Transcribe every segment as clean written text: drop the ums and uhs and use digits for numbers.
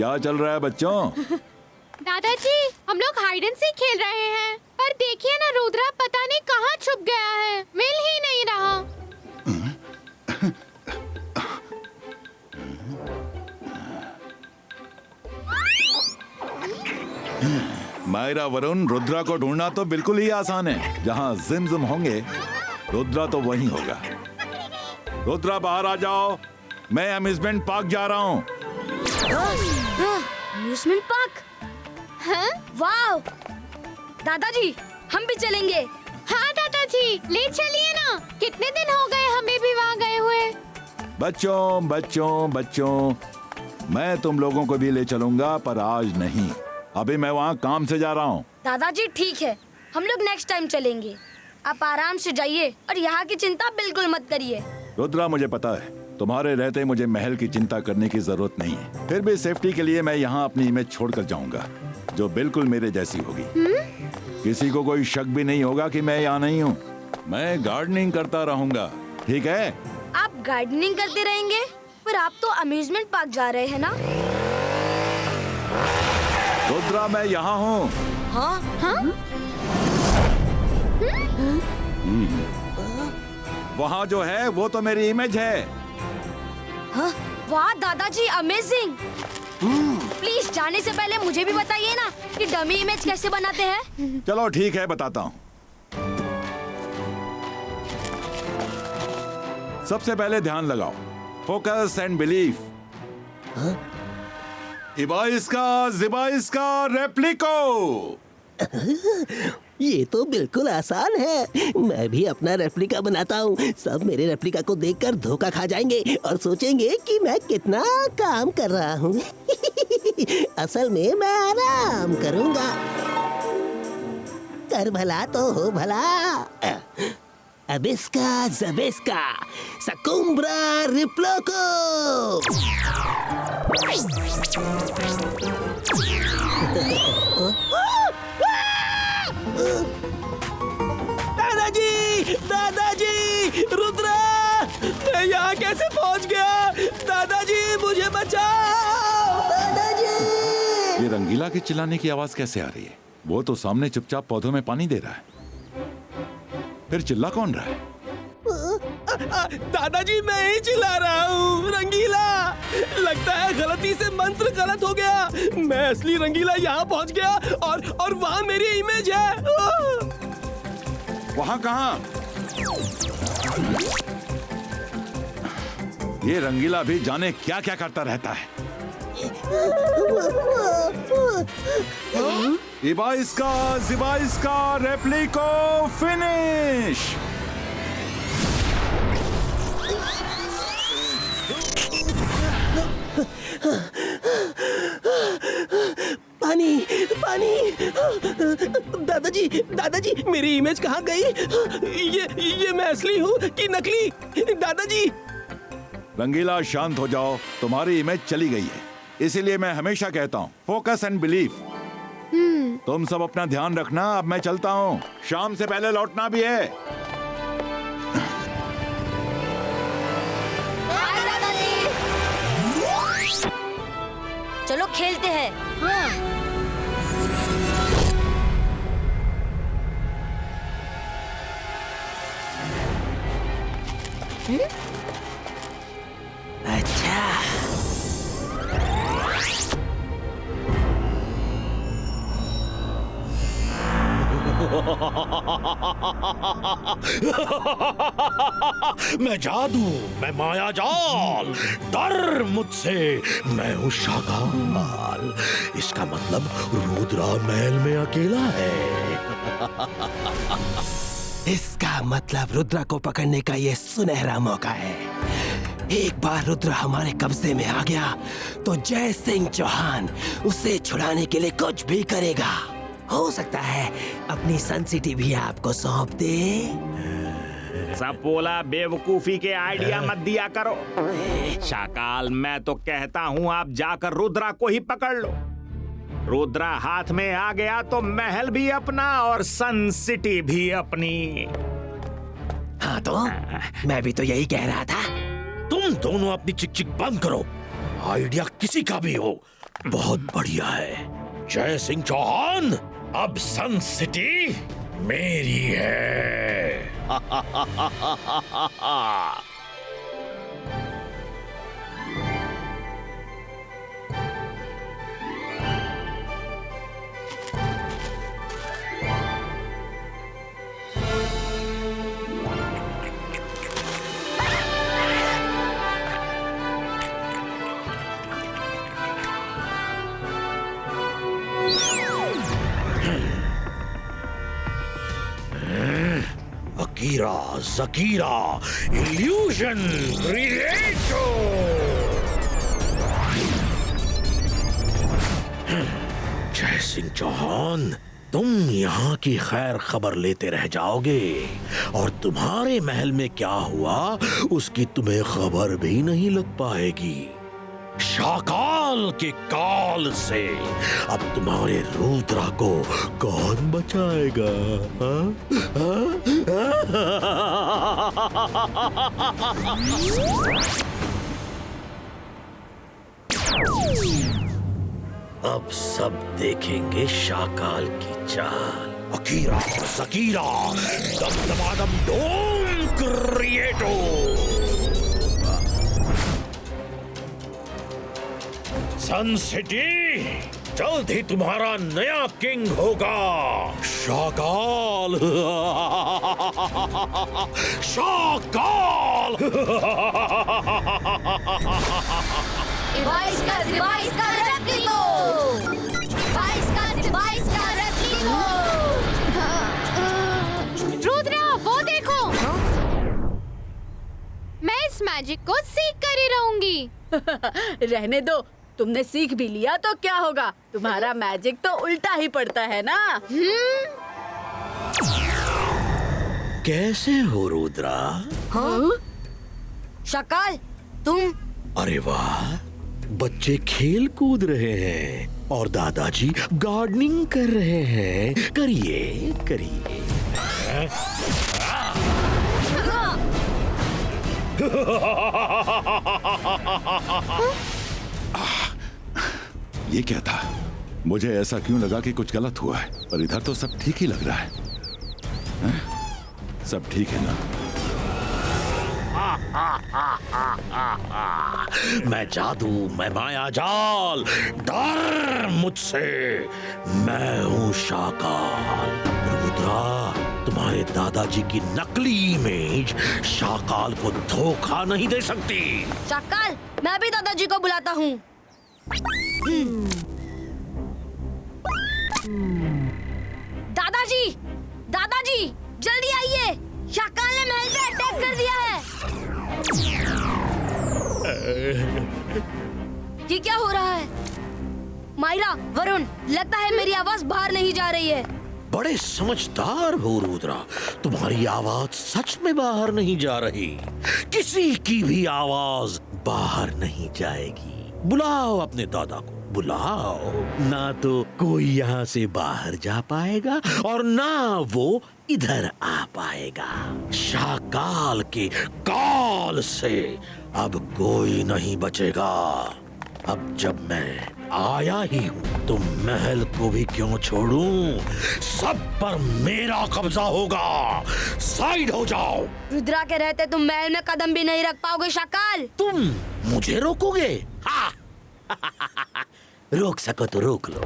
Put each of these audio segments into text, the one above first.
क्या चल रहा है बच्चों? दादाजी, हम लोग हाइड एंड सीक खेल रहे हैं, पर देखिए ना, रुद्रा पता नहीं कहाँ छुप गया है, मिल ही नहीं रहा। मायरा, वरुण, रुद्रा को ढूंढना तो बिल्कुल ही आसान है। जहाँ जिम होंगे, रुद्रा तो वहीं होगा। रुद्रा, बाहर आ जाओ, मैं अम्यूजमेंट पार्क जा रहा हूँ। Amusement park? हाँ? वाह! दादाजी, हम भी चलेंगे। हाँ दादाजी, ले चलिए ना, कितने दिन हो गए हमें भी वहाँ गए हुए। बच्चों बच्चों बच्चों, मैं तुम लोगों को भी ले चलूंगा, पर आज नहीं। अभी मैं वहाँ काम से जा रहा हूँ। दादाजी ठीक है, हम लोग नेक्स्ट टाइम चलेंगे। आप आराम से जाइए और यहाँ की चिंता बिल्कुल मत करिए। रुद्रा, मुझे पता है तुम्हारे रहते मुझे महल की चिंता करने की जरूरत नहीं है। फिर भी सेफ्टी के लिए मैं यहाँ अपनी इमेज छोड़कर जाऊंगा, जो बिल्कुल मेरे जैसी होगी। किसी को कोई शक भी नहीं होगा कि मैं यहाँ नहीं हूँ। मैं गार्डनिंग करता रहूंगा, ठीक है? आप गार्डनिंग करते रहेंगे? पर आप तो अम्यूजमेंट पार्क जा रहे हैं ना? रुद्रा, मैं यहाँ हूँ। हाँ? हाँ? वहाँ जो है वो तो मेरी इमेज है। हाँ? वाह दादाजी, अमेजिंग! प्लीज जाने से पहले मुझे भी बताइए ना कि डमी इमेज कैसे बनाते हैं। चलो ठीक है, बताता हूँ। सबसे पहले ध्यान लगाओ, फोकस एंड बिलीफ। इबाइस का रेप्लिको। ये तो बिल्कुल आसान है। मैं भी अपना रेप्लिका बनाता हूँ। सब मेरे रेप्लिका को देखकर धोखा खा जाएंगे और सोचेंगे कि मैं कितना काम कर रहा हूँ। असल में मैं आराम करूँगा। कर भला तो हो भला। अबिस्का ज़बिस्का सकुम्ब्रा रिप्लोको। दादाजी, दादाजी, रुद्रा, मैं यहाँ कैसे पहुँच गया? दादाजी, मुझे बचाओ! दादाजी! ये रंगीला के चिल्लाने की आवाज कैसे आ रही है? वो तो सामने चुपचाप पौधों में पानी दे रहा है। फिर चिल्ला कौन रहा है? दादाजी, मैं ही चिल्ला रहा हूँ। रंगीला, लगता है गलती से मंत्र गलत हो गया। मैं असली रंगीला यहाँ पहुँच गया और वहाँ मेरी इमेज है। वहाँ कहाँ? ये रंगीला भी जाने क्या क्या करता रहता है। इबाइस का रेप्लिको फिनिश। पानी, पानी। दादाजी, दादाजी, मेरी इमेज कहाँ गई? ये मैं असली हूँ कि नकली? दादाजी! रंगीला, शांत हो जाओ, तुम्हारी इमेज चली गई है। इसीलिए मैं हमेशा कहता हूँ, फोकस एंड बिलीफ। तुम सब अपना ध्यान रखना। अब मैं चलता हूँ, शाम से पहले लौटना भी है। चलो खेलते हैं। हाँ। अच्छा, मैं जादू, मैं माया जाल, डर मुझसे, मैं हूँ शाकाल। इसका मतलब रुद्रा महल में अकेला है। इसका मतलब रुद्रा को पकड़ने का ये सुनहरा मौका है। एक बार रुद्रा हमारे कब्जे में आ गया तो जय सिंह चौहान उसे छुड़ाने के लिए कुछ भी करेगा। हो सकता है अपनी सन सिटी भी आपको सौंप दे। सब बोला बेवकूफी के आइडिया मत दिया करो। शाकाल, मैं तो कहता हूँ आप जाकर रुद्रा को ही पकड़ लो। रुद्रा हाथ में आ गया तो महल भी अपना और सन सिटी भी अपनी। हाँ तो मैं भी तो यही कह रहा था। तुम दोनों अपनी चिक चिक बंद करो। आइडिया किसी का भी हो, बहुत बढ़िया है जय सिंह चौहान, अब सन सिटी मेरी है। अकीरा जकीरा इल्यूजन क्रिएटो। जय सिंह चौहान, तुम यहाँ की खैर खबर लेते रह जाओगे और तुम्हारे महल में क्या हुआ उसकी तुम्हें खबर भी नहीं लग पाएगी। शाकाल के काल से अब तुम्हारे रुद्रा को कौन बचाएगा? अब सब देखेंगे शाकाल की चाल। अकीरा सकीरा दमदमादम डोम क्रिएटो। सन सिटी जल्द ही तुम्हारा नया किंग होगा शाकाल। शाकाल। डिवाइस का रेप्लिको। रुद्रा वो देखो, मैं इस मैजिक को सीख कर ही रहूंगी। रहने दो, तुमने सीख भी लिया तो क्या होगा, तुम्हारा मैजिक तो उल्टा ही पड़ता है ना। कैसे हो रुद्रा? हाँ? शाकाल तुम? अरे वाह, बच्चे खेल कूद रहे हैं और दादाजी गार्डनिंग कर रहे हैं। करिए करिए। ये क्या था? मुझे ऐसा क्यों लगा कि कुछ गलत हुआ है, पर इधर तो सब ठीक ही लग रहा है। सब ठीक है ना? मैं जादू, मैं माया जाल, डर मुझसे। मैं हूँ शाकाल। रुद्रा, तुम्हारे दादाजी की नकली इमेज शाकाल को धोखा नहीं दे सकती। शाकाल, मैं भी दादाजी को बुलाता हूँ। दादाजी, दादाजी, जल्दी आइए। शाकाल ने महल पे अटैक कर दिया है। ये क्या हो रहा है? मायरा, वरुण, लगता है मेरी आवाज बाहर नहीं जा रही है। बड़े समझदार हो रुद्रा, तुम्हारी आवाज सच में बाहर नहीं जा रही। किसी की भी आवाज बाहर नहीं जाएगी। बुलाओ अपने दादा को, बुलाओ। ना तो कोई यहाँ से बाहर जा पाएगा और ना वो इधर आ पाएगा। शाकाल के काल से अब कोई नहीं बचेगा। अब जब मैं आया ही हूँ तो महल को भी क्यों छोड़ूं? सब पर मेरा कब्जा होगा। साइड हो जाओ। रुद्रा के रहते तुम महल में कदम भी नहीं रख पाओगे शाकाल। तुम मुझे रोकोगे? हाँ। रोक सको तो रोक लो।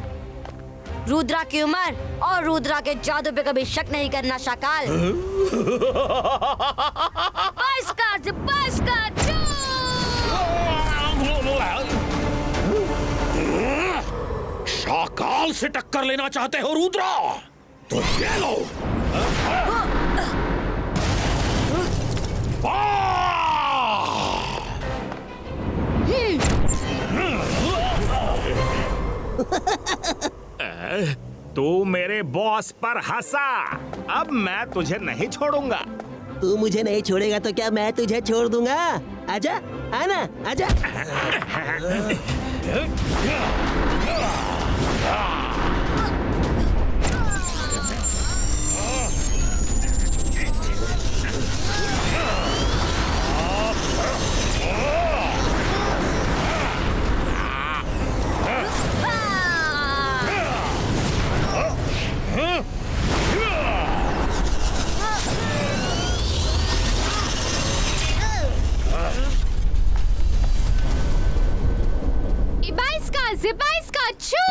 रुद्रा की उम्र और रुद्रा के जादू पे कभी शक नहीं करना शाकाल। बस कर, बस कर। शाकाल से टक्कर लेना चाहते हो रुद्रा? तो ये लो। तू मेरे बॉस पर हंसा, अब मैं तुझे नहीं छोड़ूंगा। तू मुझे नहीं छोड़ेगा तो क्या मैं तुझे छोड़ दूंगा? आजा, आना, आजा। अच्छू!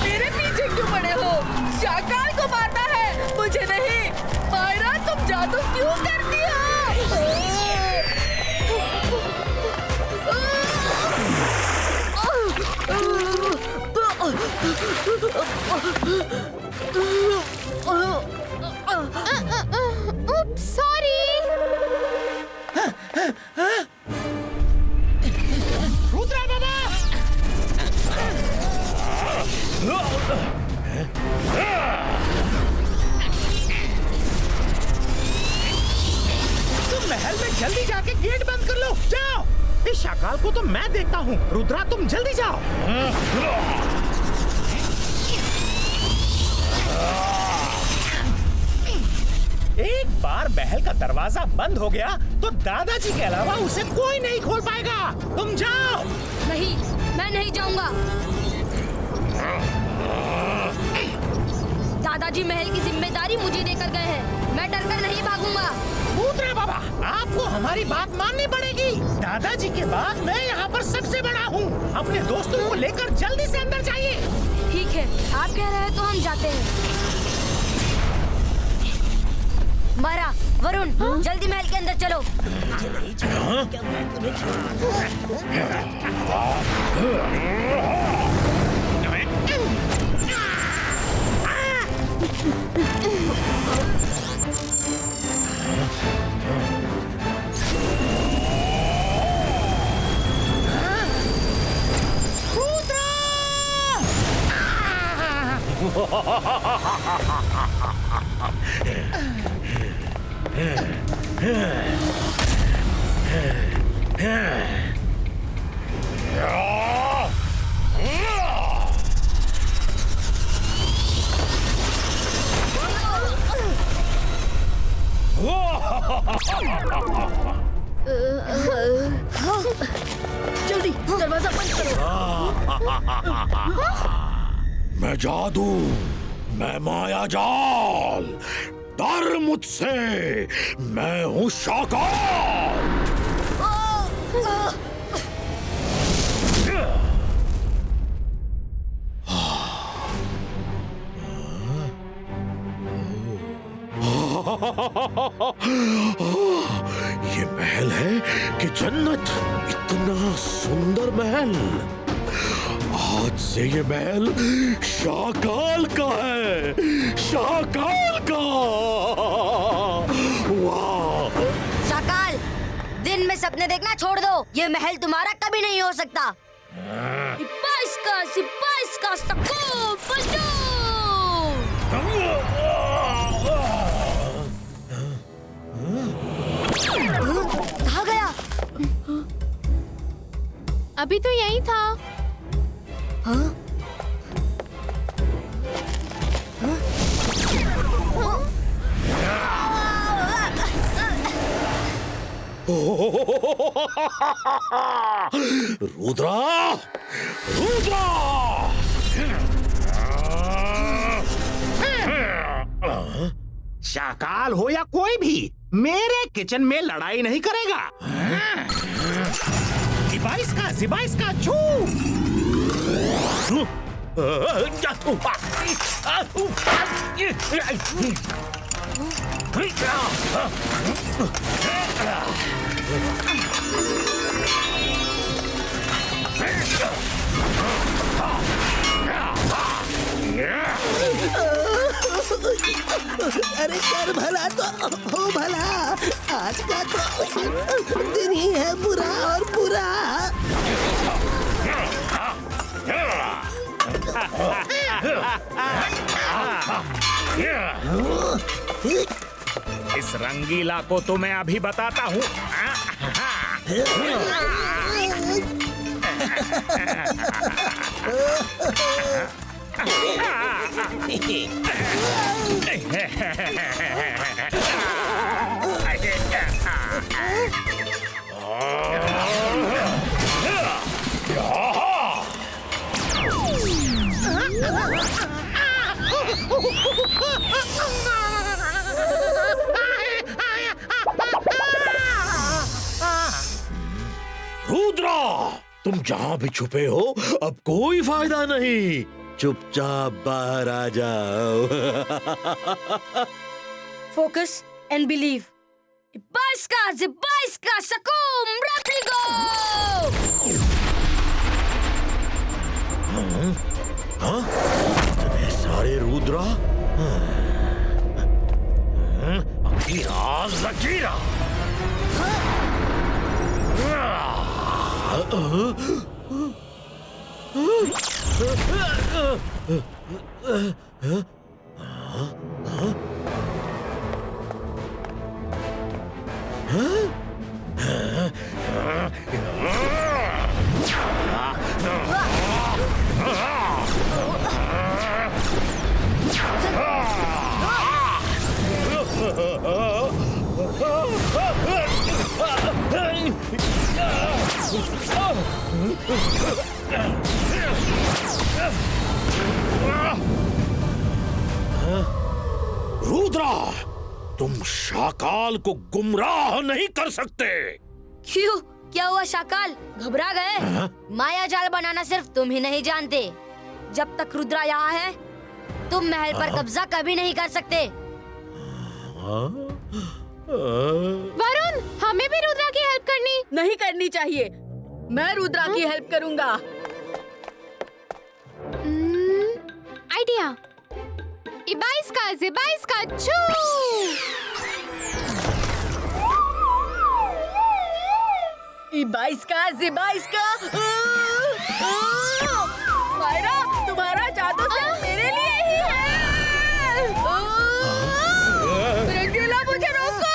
मेरे पीछे क्यों पड़े हो? शाकाल को मारना है, मुझे नहीं। मायरा, तुम जादू क्यों करती हो? Oops, sorry. रुद्रा बाबा! तुम महल में जल्दी जाके गेट बंद कर लो। जाओ। इस शाकाल को तो मैं देखता हूँ। रुद्रा, तुम जल्दी जाओ। एक बार महल का दरवाजा बंद हो गया तो दादाजी के अलावा उसे कोई नहीं खोल पाएगा। तुम जाओ। नहीं, मैं नहीं जाऊंगा। दादाजी महल की जिम्मेदारी मुझे देकर गए हैं। मैं डरकर नहीं भागूंगा। रुद्रा बाबा, आपको हमारी बात माननी पड़ेगी। दादाजी के बाद मैं यहाँ पर सबसे बड़ा हूँ। अपने दोस्तों को लेकर जल्दी से अंदर जाइए। ठीक है, आप कह रहे हैं तो हम जाते हैं। मारा, वरुण, जल्दी महल के अंदर चलो। जल्दी दरवाजा बंद करो। मैं जादू, मैं माया जाल, डर मुझसे, मैं हूँ शाकाल। ये महल है कि जन्नत, इतना सुंदर महल। आज से ये महल शाकाल का है, शाकाल का। वाह! शाकाल, दिन में सपने देखना छोड़ दो। ये महल तुम्हारा कभी नहीं हो सकता। सिपाही का सबको पलटो। कहाँ गया? अभी तो यही था। हाँ? रुद्रा, रुद्रा! शाकाल हो या कोई भी, मेरे किचन में लड़ाई नहीं करेगा। जिबाइस का छू। अरे कर भला तो हो भला। आज का तो दिन ही है बुरा और बुरा। इस रंगीला को तो मैं अभी बताता हूँ। रुद्रा, तुम जहां भी छुपे हो अब कोई फायदा नहीं, चुपचाप बाहर आ जाओ। Focus and believe. Ibaiska, Sakum, Rodrigo! हाँ? इतने सारे रुद्रा? अकीरा, ज़कीरा! रुद्रा, तुम शाकाल को गुमराह नहीं कर सकते। क्यों? क्या हुआ शाकाल? घबरा गए? माया जाल बनाना सिर्फ तुम ही नहीं जानते। जब तक रुद्रा यहाँ है, तुम महल पर कब्जा कभी नहीं कर सकते। वरुण, हमें भी रुद्रा की हेल्प करनी नहीं करनी चाहिए। मैं रुद्रा की हेल्प करूंगा। आइडिया। इबाइस्का, ज़िबाइस्का, छू! इबाइस्का, ज़िबाइस्का। मायरा, तुम्हारा जादू सिर्फ मेरे लिए ही है। रंगीला, मुझे रोको!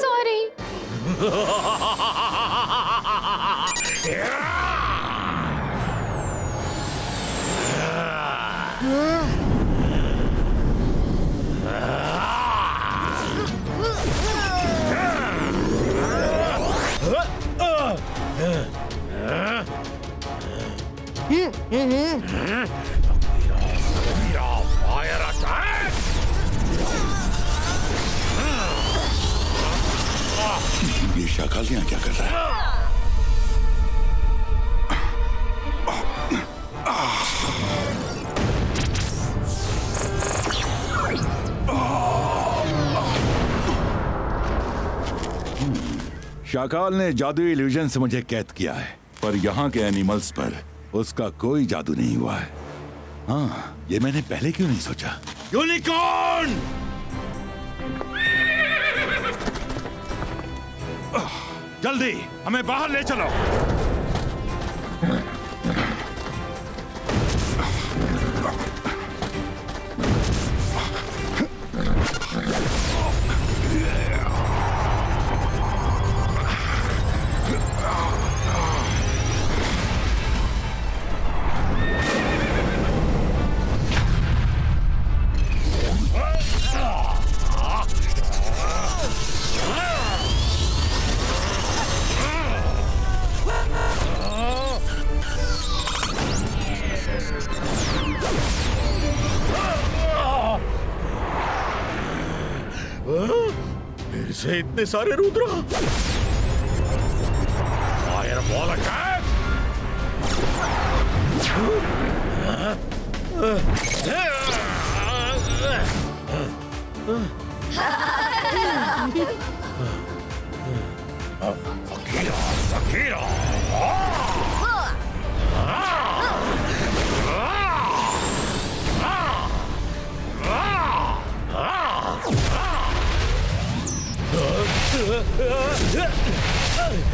सॉरी। Fire attack! ये शाकाल यहाँ क्या कर रहा है? शाकाल ने जादुई इल्यूजन से मुझे कैद किया है, पर यहाँ के एनिमल्स पर उसका कोई जादू नहीं हुआ है। हाँ, ये मैंने पहले क्यों नहीं सोचा? यूनिकॉर्न! जल्दी हमें बाहर ले चलो। फिर से इतने सारे Rudra! Fireball attack! Zakira, Zakira!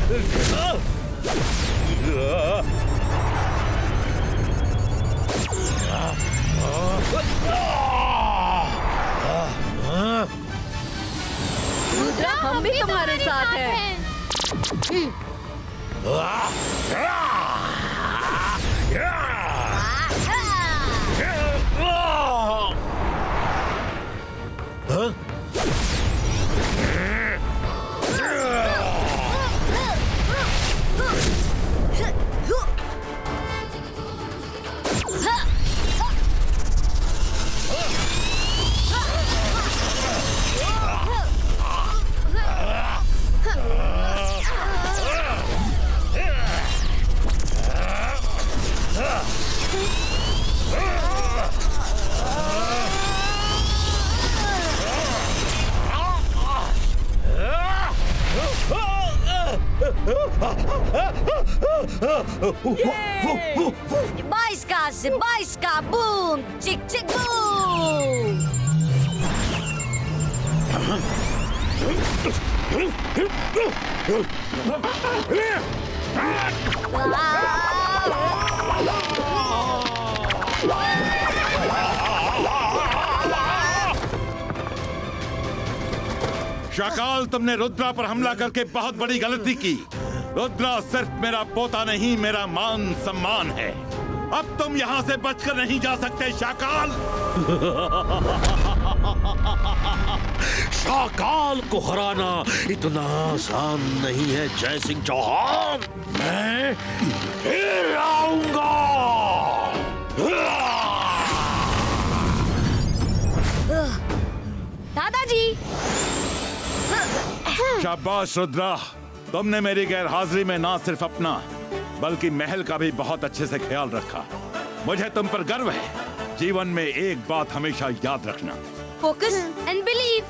Rudra हम भी तुम्हारे साथ हैं। बाईस का बूम चिक चिक बूम। शाकाल, तुमने रुद्रा पर हमला करके बहुत बड़ी गलती की। रुद्रा सिर्फ मेरा पोता नहीं, मेरा मान सम्मान है। अब तुम यहाँ से बचकर नहीं जा सकते शाकाल। शाकाल को हराना इतना आसान नहीं है जय सिंह चौहान। मैं फिर आऊंगा। दादाजी। शाबाश रुद्रा, तुमने मेरी गैर हाजिरी में ना सिर्फ अपना बल्कि महल का भी बहुत अच्छे से ख्याल रखा। मुझे तुम पर गर्व है। जीवन में एक बात हमेशा याद रखना, फोकस एंड बिलीव।